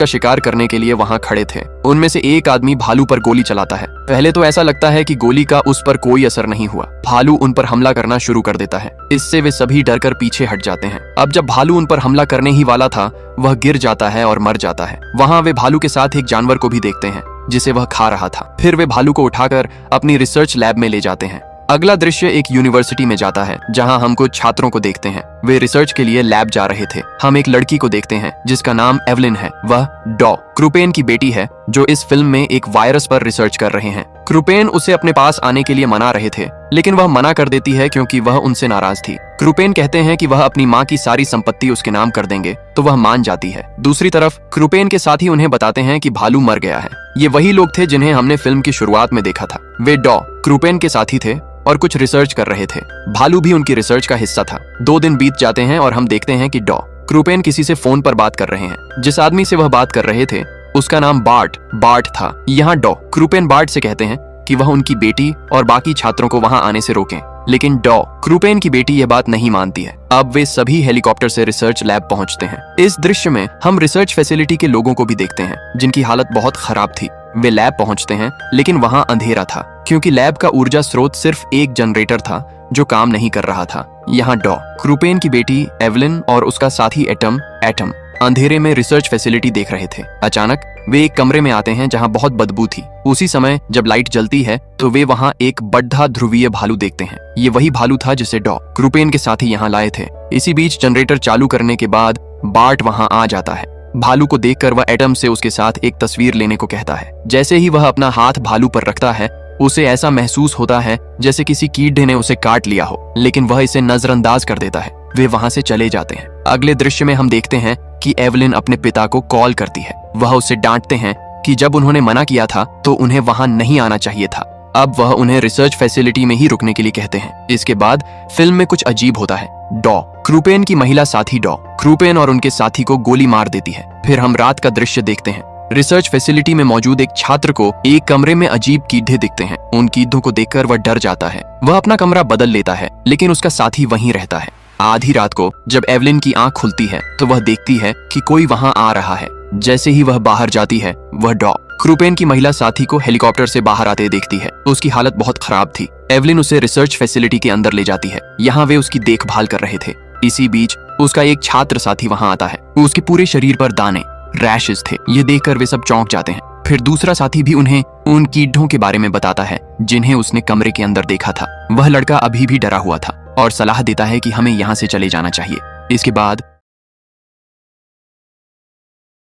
का शिकार करने के लिए वहां खड़े थे। उनमें से एक आदमी भालू पर गोली चलाता है। पहले तो ऐसा लगता है कि गोली का उस पर कोई असर नहीं हुआ। भालू उन पर हमला करना शुरू कर देता है। इससे वे सभी डरकर पीछे हट जाते हैं। अब जब भालू उन पर हमला करने ही वाला था, वह गिर जाता है और मर जाता है। वहां वे भालू के साथ एक जानवर को भी देखते हैं जिसे वह खा रहा था। फिर वे भालू को उठाकर अपनी रिसर्च लैब में ले जाते हैं। अगला दृश्य एक यूनिवर्सिटी में जाता है जहां हम कुछ छात्रों को देखते हैं। वे रिसर्च के लिए लैब जा रहे थे। हम एक लड़की को देखते हैं जिसका नाम एवलिन है। वह डॉ क्रूपेन की बेटी है जो इस फिल्म में एक वायरस पर रिसर्च कर रहे हैं। क्रूपेन उसे अपने पास आने के लिए मना रहे थे, लेकिन वह मना कर देती है क्योंकि वह उनसे नाराज थी। क्रूपेन कहते हैं कि वह अपनी माँ की सारी संपत्ति उसके नाम कर देंगे, तो वह मान जाती है। दूसरी तरफ क्रूपेन के साथी उन्हें बताते हैं कि भालू मर गया है। ये वही लोग थे जिन्हें हमने फिल्म की शुरुआत में देखा था। वे डॉ क्रूपेन के साथी थे और कुछ रिसर्च कर रहे थे। भालू भी उनकी रिसर्च का हिस्सा था। 2 दिन बीत जाते हैं और हम देखते हैं कि डॉ क्रूपेन किसी से फोन पर बात कर रहे हैं। जिस आदमी से वह बात कर रहे थे उसका नाम बार्ट था। यहाँ डॉ क्रूपेन बार्ट से कहते हैं कि वह उनकी बेटी और बाकी छात्रों को वहां आने से रोकें, लेकिन डॉ क्रूपेन की बेटी यह बात नहीं मानती है। अब वे सभी हेलीकॉप्टर से रिसर्च लैब पहुंचते हैं। इस दृश्य में हम रिसर्च फैसिलिटी के लोगों को भी देखते हैं जिनकी हालत बहुत खराब थी। वे लैब पहुंचते हैं, लेकिन वहां अंधेरा था क्योंकि लैब का ऊर्जा स्रोत सिर्फ एक जनरेटर था जो काम नहीं कर रहा था। यहाँ डॉ क्रूपेन की बेटी एवलिन और उसका साथी एटम अंधेरे में रिसर्च फैसिलिटी देख रहे थे। अचानक वे एक कमरे में आते हैं जहां बहुत बदबू थी। उसी समय जब लाइट जलती है तो वे वहां एक बड़ा ध्रुवीय भालू देखते हैं। ये वही भालू था जिसे डॉ क्रूपेन के साथी यहाँ लाए थे। इसी बीच जनरेटर चालू करने के बाद बार्ट वहां आ जाता है। भालू को देखकर वह एटम से उसके साथ एक तस्वीर लेने को कहता है। जैसे ही वह अपना हाथ भालू पर रखता है, उसे ऐसा महसूस होता है जैसे किसी कीड़े ने उसे काट लिया हो, लेकिन वह इसे नजरअंदाज कर देता है। वे वहां से चले जाते हैं। अगले दृश्य में हम देखते हैं कि एवलिन अपने पिता को कॉल करती है। वह उसे डांटते हैं कि जब उन्होंने मना किया था तो उन्हें वहां नहीं आना चाहिए था। अब वह उन्हें रिसर्च फैसिलिटी में ही रुकने के लिए कहते हैं। इसके बाद फिल्म में कुछ अजीब होता है। डॉ क्रूपेन की महिला साथी डॉ क्रूपेन और उनके साथी को गोली मार देती है। फिर हम रात का दृश्य देखते हैं। रिसर्च फैसिलिटी में मौजूद एक छात्र को एक कमरे में अजीब कीड़े दिखते हैं। उन कीड़ों को देखकर वह डर जाता है। वह अपना कमरा बदल लेता है, लेकिन उसका साथी वहीं रहता है। आधी रात को जब एवलिन की आंख खुलती है तो वह देखती है कि कोई वहां आ रहा है। जैसे ही वह बाहर जाती है, वह डॉ क्रूपेन की महिला साथी को हेलीकॉप्टर से बाहर आते देखती है। उसकी हालत बहुत खराब थी। एवलिन उसे रिसर्च फैसिलिटी के अंदर ले जाती है। यहाँ वे उसकी देखभाल कर रहे थे। इसी बीच उसका एक छात्र साथी वहां आता है। उसके पूरे शरीर पर दाने रैशेस थे। ये देखकर वे सब चौंक जाते हैं। फिर दूसरा साथी भी उन्हें उन कीड़ों के बारे में बताता है जिन्हें उसने कमरे के अंदर देखा था। वह लड़का अभी भी डरा हुआ था और सलाह देता है कि हमें यहाँ से चले जाना चाहिए। इसके बाद